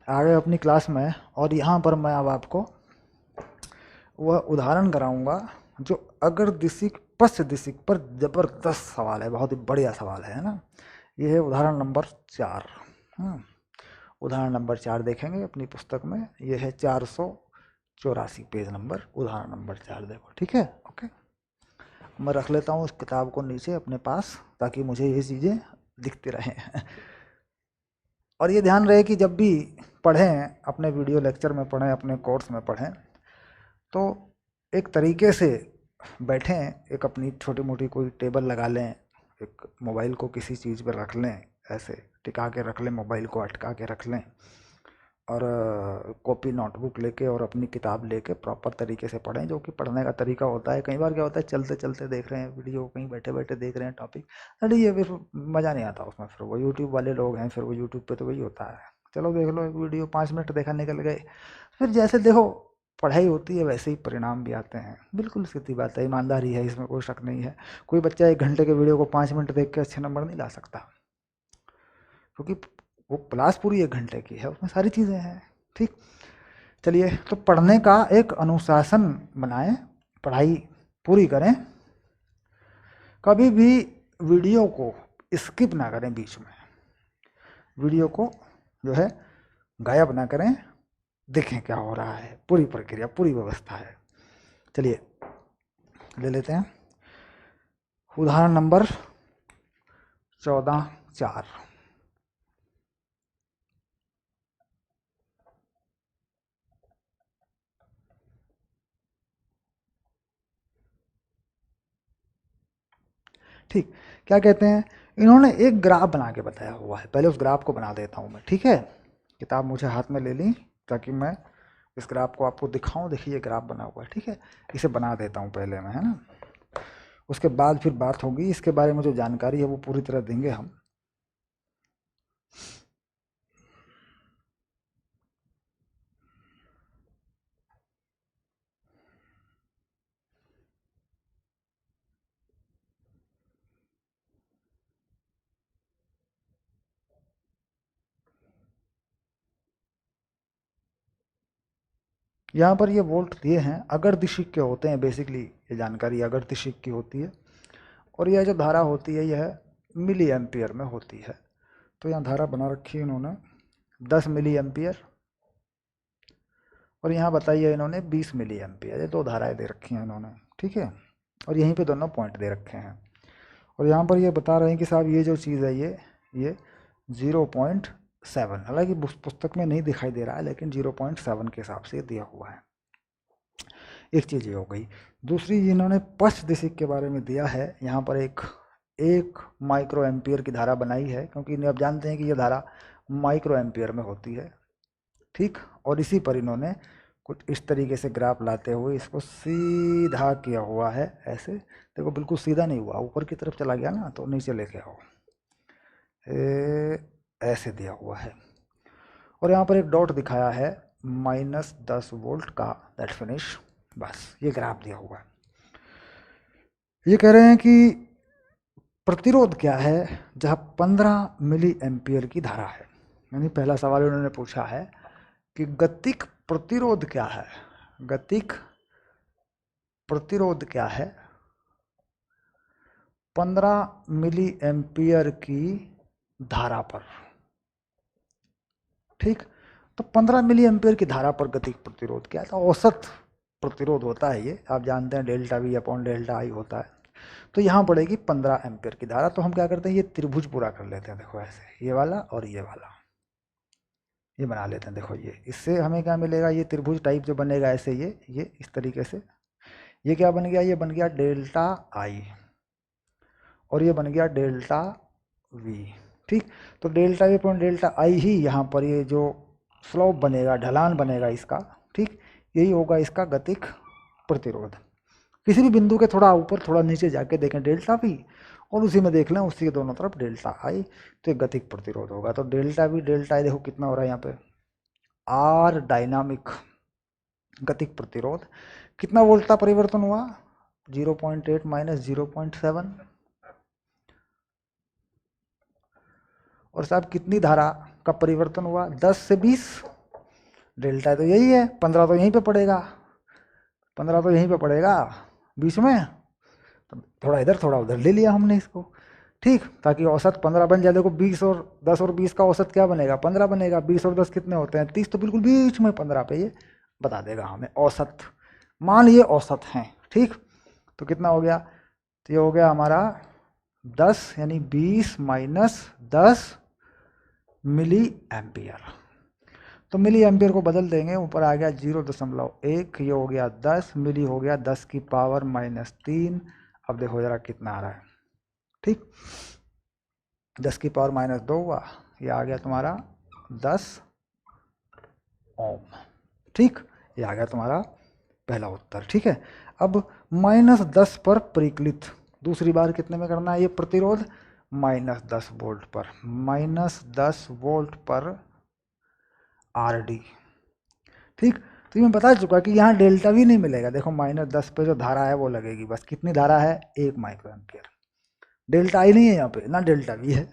आगे अपनी क्लास में। और यहाँ पर मैं अब आपको वह उदाहरण कराऊंगा जो अगर दिशिक पश्च दिशिक पर जबरदस्त सवाल है, बहुत ही बढ़िया सवाल है ना। ये है उदाहरण नंबर 4। उदाहरण नंबर 4 देखेंगे अपनी पुस्तक में। ये है 484 पेज नंबर, उदाहरण नंबर 4 देखो, ठीक है। ओके, मैं रख लेता हूँ उस किताब को नीचे अपने पास ताकि मुझे ये चीज़ें दिखती रहें। और ये ध्यान रहे कि जब भी पढ़ें, अपने वीडियो लेक्चर में पढ़ें, अपने कोर्स में पढ़ें, तो एक तरीके से बैठें, एक अपनी छोटी मोटी कोई टेबल लगा लें, एक मोबाइल को किसी चीज़ पर रख लें, ऐसे टिका के रख लें, मोबाइल को अटका के रख लें, और कॉपी नोटबुक लेके और अपनी किताब लेके प्रॉपर तरीके से पढ़ें, जो कि पढ़ने का तरीका होता है। कई बार क्या होता है, चलते चलते देख रहे हैं वीडियो, कहीं बैठे बैठे देख रहे हैं टॉपिक, अरे ये फिर मज़ा नहीं आता उसमें। फिर वो यूट्यूब वाले लोग हैं, फिर वो यूट्यूब पे तो वही होता है, चलो देख लो एक वीडियो, 5 मिनट देखा, निकल गए। फिर जैसे देखो पढ़ाई होती है वैसे ही परिणाम भी आते हैं, बिल्कुल सीधी बात है, ईमानदारी है, इसमें कोई शक नहीं है। कोई बच्चा 1 घंटे के वीडियो को 5 मिनट देख के अच्छे नंबर नहीं ला सकता, क्योंकि वो क्लास पूरी 1 घंटे की है, उसमें सारी चीज़ें हैं। ठीक, चलिए, तो पढ़ने का एक अनुशासन बनाएं, पढ़ाई पूरी करें, कभी भी वीडियो को स्किप ना करें बीच में, वीडियो को जो है गायब ना करें, देखें क्या हो रहा है, पूरी प्रक्रिया, पूरी व्यवस्था है। चलिए ले लेते हैं उदाहरण नंबर 14(4). ठीक, क्या कहते हैं, इन्होंने एक ग्राफ बना के बताया हुआ है, पहले उस ग्राफ को बना देता हूँ मैं, ठीक है। किताब मुझे हाथ में ले ली ताकि मैं इस ग्राफ को आपको दिखाऊं, देखिए ग्राफ बना हुआ है, ठीक है। इसे बना देता हूँ पहले मैं, है ना, उसके बाद फिर बात होगी, इसके बारे में जो जानकारी है वो पूरी तरह देंगे हम। यहाँ पर ये वोल्ट दिए हैं, अगर दिशिक के होते हैं, बेसिकली ये जानकारी अगर दिशिक की होती है, और यह जो धारा होती है यह मिली एम्पियर में होती है। तो यहाँ धारा बना रखी है इन्होंने 10 मिली एम्पियर, और यहाँ बताइए इन्होंने 20 मिली एम्पियर, ये दो धाराएं दे रखी हैं इन्होंने, ठीक है। और यहीं पे दोनों पॉइंट दे रखे हैं, और यहाँ पर ये बता रहे हैं कि साहब ये जो चीज़ है ये 0.7, हालांकि पुस्तक में नहीं दिखाई दे रहा है, लेकिन 0.7 के हिसाब से दिया हुआ है। एक चीज़ ये हो गई। दूसरी, इन्होंने पश्च दिशिक के बारे में दिया है, यहाँ पर एक माइक्रो एम्पियर की धारा बनाई है, क्योंकि आप जानते हैं कि यह धारा माइक्रो एम्पियर में होती है, ठीक। और इसी पर इन्होंने कुछ इस तरीके से ग्राफ लाते हुए इसको सीधा किया हुआ है, ऐसे देखो, बिल्कुल सीधा नहीं हुआ, ऊपर की तरफ चला गया ना, तो नीचे लेके आओ, ऐसे दिया हुआ है। और यहाँ पर एक डॉट दिखाया है -10 वोल्ट का, दैट फिनिश, बस ये ग्राफ दिया हुआ है। ये कह रहे हैं कि प्रतिरोध क्या है जहाँ 15 मिली एम्पियर की धारा है। यानी पहला सवाल उन्होंने पूछा है कि गतिक प्रतिरोध क्या है, गतिक प्रतिरोध क्या है 15 मिली एम्पियर की धारा पर, ठीक। तो 15 मिली एम्पियर की धारा पर गतिक प्रतिरोध क्या है, तो औसत प्रतिरोध होता है ये, आप जानते हैं डेल्टा वी अपॉन डेल्टा आई होता है। तो यहाँ पड़ेगी 15 एम्पियर की धारा। तो हम क्या करते हैं, ये त्रिभुज पूरा कर लेते हैं, देखो ऐसे, ये वाला और ये वाला, ये बना लेते हैं। देखो ये, इससे हमें क्या मिलेगा, ये त्रिभुज टाइप जो बनेगा ऐसे, ये इस तरीके से, ये क्या बन गया, ये बन गया डेल्टा आई, और ये बन गया डेल्टा वी, ठीक। तो delta V upon delta I ही यहाँ पर ये जो स्लोप बनेगा, ढलान बनेगा इसका, ठीक, यही होगा इसका गतिक प्रतिरोध। किसी भी बिंदु के थोड़ा ऊपर थोड़ा नीचे जाके देखें डेल्टा वी, और उसी में देख लें उसी के दोनों तरफ डेल्टा आई, तो ये गतिक प्रतिरोध होगा। तो डेल्टा वी डेल्टा आई देखो कितना हो रहा है यहाँ पे, आर डायनामिक गतिक प्रतिरोध, कितना वोल्ट का परिवर्तन हुआ, 0.8 माइनस 0.7, और साहब कितनी धारा का परिवर्तन हुआ, 10 से 20, डेल्टा तो यही है, 15 तो यहीं पे पड़ेगा, 15 तो यहीं पे पड़ेगा बीच में, तो थोड़ा इधर थोड़ा उधर ले लिया हमने इसको, ठीक, ताकि औसत 15 बन जाए। देखो 20 और 10 और 20 का औसत क्या बनेगा, 15 बनेगा। 20 और 10 कितने होते हैं, 30, तो बिल्कुल बीच में 15 पे ये बता देगा हमें औसत, मान ये औसत हैं, ठीक। तो कितना हो गया, तो ये हो गया हमारा 10 यानी 20 माइनस 10 मिली एम्पियर। तो मिली एम्पियर को बदल देंगे, ऊपर आ गया 0.1, ये हो गया 10 मिली, हो गया 10 की पावर -3। अब देखो जरा कितना आ रहा है, ठीक, 10 की पावर -2 हुआ, ये आ गया तुम्हारा 10 ओम, ठीक, ये आ गया तुम्हारा पहला उत्तर, ठीक है। अब -10 पर परिकलित, दूसरी बार कितने में करना है ये प्रतिरोध, -10 वोल्ट पर, -10 वोल्ट पर RD, ठीक। तो ये मैं बता चुका कि यहाँ डेल्टा वी नहीं मिलेगा, देखो -10 पे जो धारा है वो लगेगी, बस कितनी धारा है, 1 माइक्रो एम्पियर। डेल्टा आई नहीं है यहाँ पे ना, डेल्टा वी है,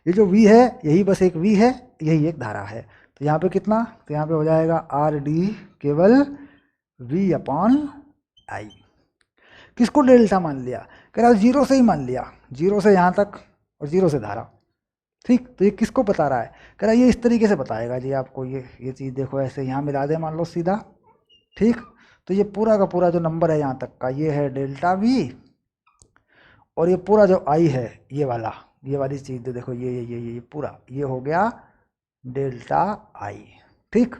ये जो वी है यही बस एक वी है, यही एक धारा है। तो यहाँ पे कितना, तो यहाँ पे हो जाएगा RD केवल V/I। किसको डेल्टा मान लिया, कह रहा जीरो से ही मान लिया, जीरो से यहाँ तक और जीरो से धारा, ठीक। तो ये किसको बता रहा है, कह रहा ये इस तरीके से बताएगा जी आपको, ये चीज़ देखो ऐसे यहाँ मिला दे मान लो सीधा, ठीक। तो ये पूरा का पूरा जो नंबर है यहाँ तक का, ये है डेल्टा वी, और ये पूरा जो आई है ये वाला, ये वाली चीज़ देखो, ये पूरा ये हो गया डेल्टा आई, ठीक।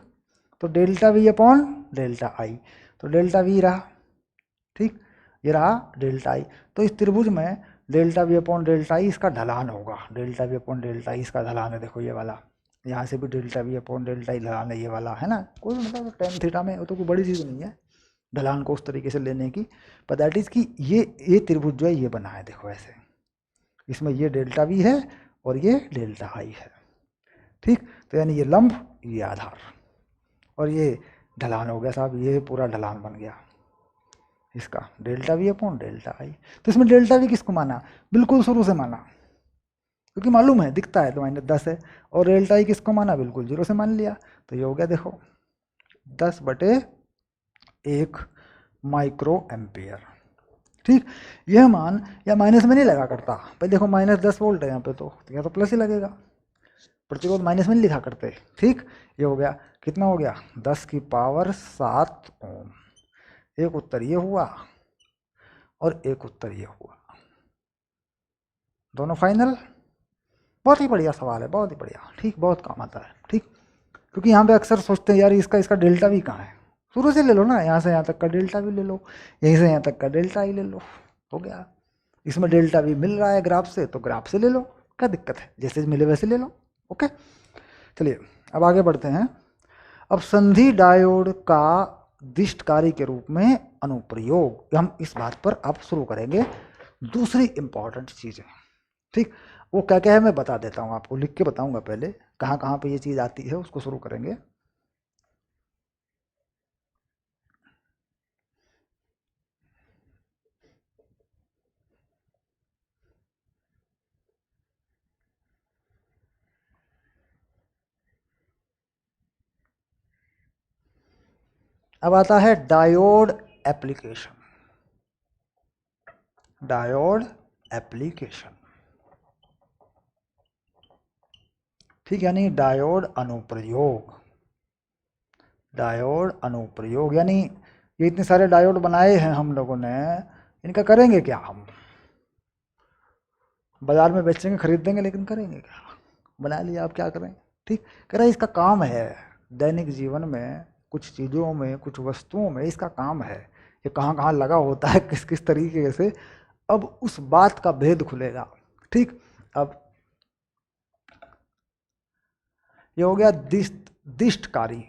तो डेल्टा वी अपॉन डेल्टा आई, तो डेल्टा वी रहा, ठीक, ये रहा डेल्टा आई। तो इस त्रिभुज में डेल्टा वी अपॉन डेल्टा आई इसका ढलान होगा, डेल्टा वी अपॉन डेल्टा आई इसका ढलान है, देखो ये वाला, यहाँ से भी डेल्टा वी अपॉन डेल्टा आई ढलान है, ये वाला है ना, कोई मतलब टेन थीटा में तो कोई बड़ी चीज़ नहीं है ढलान को उस तरीके से लेने की, पर दैट इज कि ये त्रिभुज जो है ये बना है, देखो ऐसे, इसमें ये डेल्टा वी है और ये डेल्टा आई है, ठीक। तो यानी ये लंब, ये आधार, और ये ढलान हो गया साहब, ये पूरा ढलान बन गया इसका, डेल्टा वी अपॉन डेल्टा आई। तो इसमें डेल्टा वी किसको माना, बिल्कुल शुरू से माना, क्योंकि मालूम है दिखता है तो -10 है, और डेल्टा आई किसको माना, बिल्कुल 0 से मान लिया। तो ये हो गया देखो 10/1 माइक्रो एम्पियर, ठीक। यह मान या माइनस में नहीं लगा करता, पहले देखो -10 वोल्ट है यहाँ पे, तो यहाँ तो प्लस ही लगेगा, प्रतिरोध माइनस में नहीं लिखा करते, ठीक। ये हो गया कितना हो गया, 10 की पावर 7 ओम। एक उत्तर ये हुआ और एक उत्तर ये हुआ, दोनों फाइनल। बहुत ही बढ़िया सवाल है, बहुत ही बढ़िया, ठीक, बहुत काम आता है, ठीक। क्योंकि यहाँ पे अक्सर सोचते हैं यार इसका डेल्टा भी कहाँ है, शुरू से ले लो ना, यहाँ से यहाँ तक का डेल्टा भी ले लो, यहीं से यहाँ तक का डेल्टा ही ले लो, हो गया। इसमें डेल्टा भी मिल रहा है ग्राफ से, तो ग्राफ से ले लो, क्या दिक्कत है, जैसे मिले वैसे ले लो, ओके। चलिए अब आगे बढ़ते हैं। अब संधि डायोड का दिष्टकारी के रूप में अनुप्रयोग, हम इस बात पर अब शुरू करेंगे दूसरी इंपॉर्टेंट चीजें, ठीक। वो क्या क्या है मैं बता देता हूँ आपको, लिख के बताऊंगा, पहले कहाँ कहाँ पे ये चीज आती है उसको शुरू करेंगे। अब आता है डायोड एप्लीकेशन, डायोड एप्लीकेशन, ठीक, यानी डायोड अनुप्रयोग, डायोड अनुप्रयोग, यानी ये इतने सारे डायोड बनाए हैं हम लोगों ने, इनका करेंगे क्या, हम बाजार में बेचेंगे खरीद देंगे, लेकिन करेंगे क्या, बना लिया आप क्या करें, ठीक। कह रहा है इसका काम है दैनिक जीवन में, कुछ चीज़ों में, कुछ वस्तुओं में इसका काम है, ये कहाँ कहाँ लगा होता है, किस किस तरीके से, अब उस बात का भेद खुलेगा, ठीक। अब ये हो गया दिष्टकारी,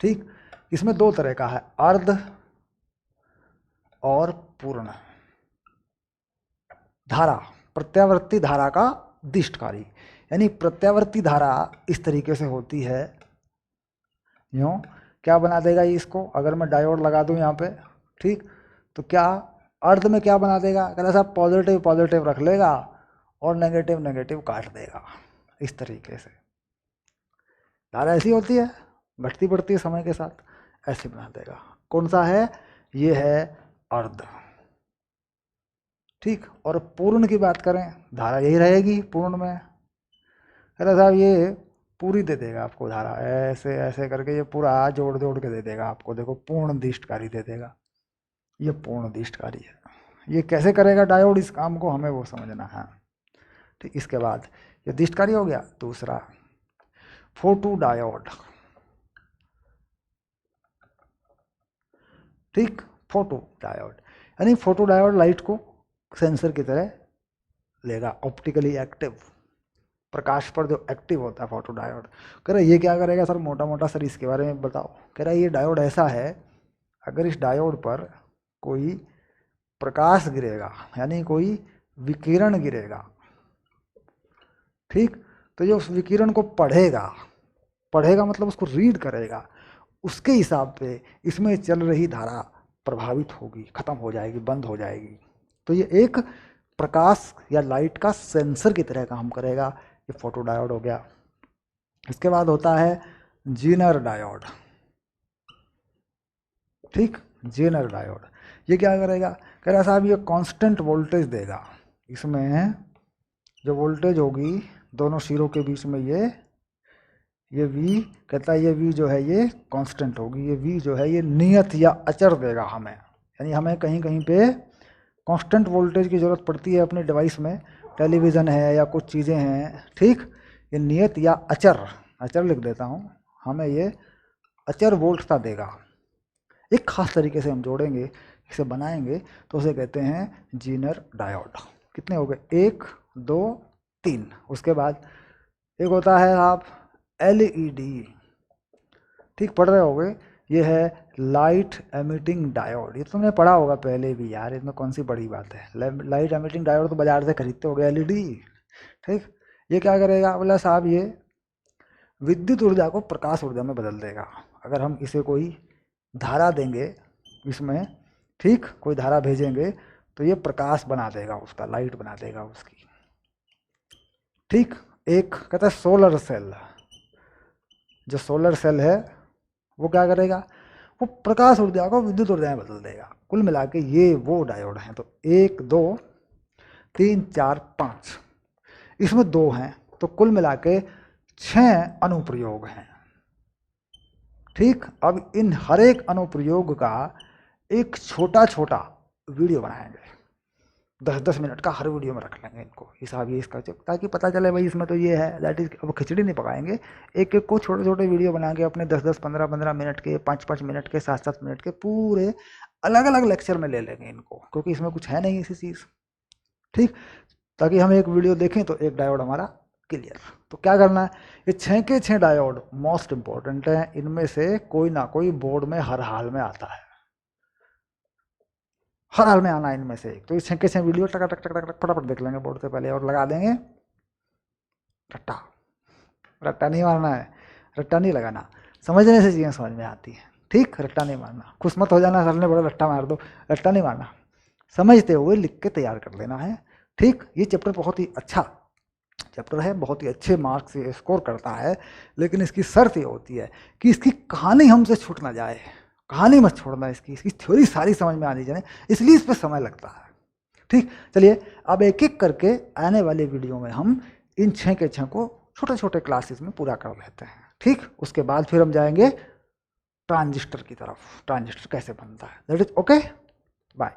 ठीक। इसमें दो तरह का है, अर्ध और पूर्ण धारा, प्रत्यावर्ती धारा का दिष्टकारी, यानी प्रत्यावर्ती धारा इस तरीके से होती है, यूँ क्या बना देगा ये इसको, अगर मैं डायोड लगा दूं यहाँ पे, ठीक, तो क्या अर्ध में क्या बना देगा, कहना साहब पॉजिटिव पॉजिटिव रख लेगा और नेगेटिव नेगेटिव काट देगा, इस तरीके से, धारा ऐसी होती है, घटती बढ़ती है समय के साथ, ऐसे बना देगा। कौन सा है? ये है अर्ध। ठीक, और पूर्ण की बात करें, धारा यही रहेगी पूर्ण में। अरे साहब ये पूरी दे देगा आपको धारा, ऐसे ऐसे करके ये पूरा जोड़ जोड़ के दे देगा आपको। देखो पूर्ण दिष्टकारी दे देगा, ये पूर्ण दिष्टकारी है। ये कैसे करेगा डायोड इस काम को, हमें वो समझना है। ठीक, इसके बाद ये दिष्टकारी हो गया। दूसरा फोटो डायोड। ठीक, फोटो डायोड यानी फोटो डायोड लाइट को सेंसर की तरह लेगा, ऑप्टिकली एक्टिव, प्रकाश पर जो एक्टिव होता है फोटो डायोड। कह रहा ये क्या करेगा सर, मोटा मोटा सर इसके बारे में बताओ। कह रहा ये डायोड ऐसा है, अगर इस डायोड पर कोई प्रकाश गिरेगा यानी कोई विकिरण गिरेगा, ठीक, तो जो उस विकिरण को पढ़ेगा, पढ़ेगा मतलब उसको रीड करेगा, उसके हिसाब से इसमें चल रही धारा प्रभावित होगी, खत्म हो जाएगी, बंद हो जाएगी। तो ये एक प्रकाश या लाइट का सेंसर की तरह काम करेगा। ये फोटो डायोड हो गया। इसके बाद होता है जीनर डायोड। ठीक, जीनर डायोड ये क्या करेगा? कह रहा साहब ये कांस्टेंट वोल्टेज देगा। इसमें जो वोल्टेज होगी दोनों सिरों के बीच में, ये V, कहता है ये V जो है ये कांस्टेंट होगी, ये V जो है ये नियत या अचर देगा हमें। यानी हमें कहीं कहीं पे कांस्टेंट वोल्टेज की ज़रूरत पड़ती है अपने डिवाइस में, टेलीविज़न है या कुछ चीज़ें हैं, ठीक, ये नियत या अचर, अचर लिख देता हूँ, हमें ये अचर वोल्टता देगा। एक खास तरीके से हम जोड़ेंगे, इसे बनाएंगे तो उसे कहते हैं जीनर डायोड। कितने हो गए? 1 2 3। उसके बाद एक होता है आप LED। ठीक, पढ़ रहे होगे, ये है लाइट एमिटिंग डायोड। ये तुमने पढ़ा होगा पहले भी यार, इसमें कौन सी बड़ी बात है। लाइट एमिटिंग डायोड तो बाजार से खरीदते होगे, LED। ठीक, ये क्या करेगा बोला साहब, ये विद्युत ऊर्जा को प्रकाश ऊर्जा में बदल देगा। अगर हम इसे कोई धारा देंगे इसमें, ठीक, कोई धारा भेजेंगे तो ये प्रकाश बना देगा उसका, लाइट बना देगा उसकी। ठीक, एक कहता है सोलर सेल। जो सोलर सेल है वो क्या करेगा? वो प्रकाश ऊर्जा को विद्युत ऊर्जा में बदल देगा। कुल मिला के ये वो डायोड हैं। तो 1 2 3 4 5, इसमें 2 हैं, तो कुल मिला के 6 अनुप्रयोग हैं। ठीक, अब इन हर एक अनुप्रयोग का एक छोटा छोटा वीडियो बनाएंगे, 10-10 मिनट का हर वीडियो में रख लेंगे इनको, हिसाब ये इसका, ताकि पता चले भाई इसमें तो ये है, दैट इज। अब खिचड़ी नहीं पकाएंगे, एक एक को छोटे छोटे वीडियो बना के अपने 10-10 15-15 मिनट के, 5-5 मिनट के, 7-7 मिनट के पूरे अलग अलग लेक्चर में ले लेंगे इनको, क्योंकि इसमें कुछ है नहीं ऐसी चीज़। ठीक, ताकि हम एक वीडियो देखें तो एक डायोड हमारा क्लियर। तो क्या करना है, ये 6 के 6 डायोड मोस्ट इंपॉर्टेंट है, इनमें से कोई ना कोई बोर्ड में हर हाल में आता है, हर हाल में आना है इनमें से एक। तो इस 6 के 6 वीडियो टक टक टक टक टक फटाफट देख लेंगे बोर्ड से पहले और लगा देंगे रट्टा। रट्टा नहीं मारना है, रट्टा नहीं लगाना, समझने से चीज़ें समझ में आती हैं। ठीक, रट्टा नहीं मारना, खुश मत हो जाना सर ने बोला रट्टा मार दो, रट्टा नहीं मारना, समझते हुए लिख के तैयार कर लेना है। ठीक, ये चैप्टर बहुत ही अच्छा चैप्टर है, बहुत ही अच्छे मार्क्स से स्कोर करता है, लेकिन इसकी शर्त ये होती है कि इसकी कहानी हमसे छूट ना जाए। कहानी मत छोड़ना इसकी थ्योरी सारी समझ में आनी चाहिए, इसलिए इस पर समय लगता है। ठीक, चलिए अब एक एक करके आने वाले वीडियो में हम इन 6 के 6 को छोटे छोटे क्लासेस में पूरा कर लेते हैं। ठीक, उसके बाद फिर हम जाएंगे ट्रांजिस्टर की तरफ, ट्रांजिस्टर कैसे बनता है। That is okay, bye.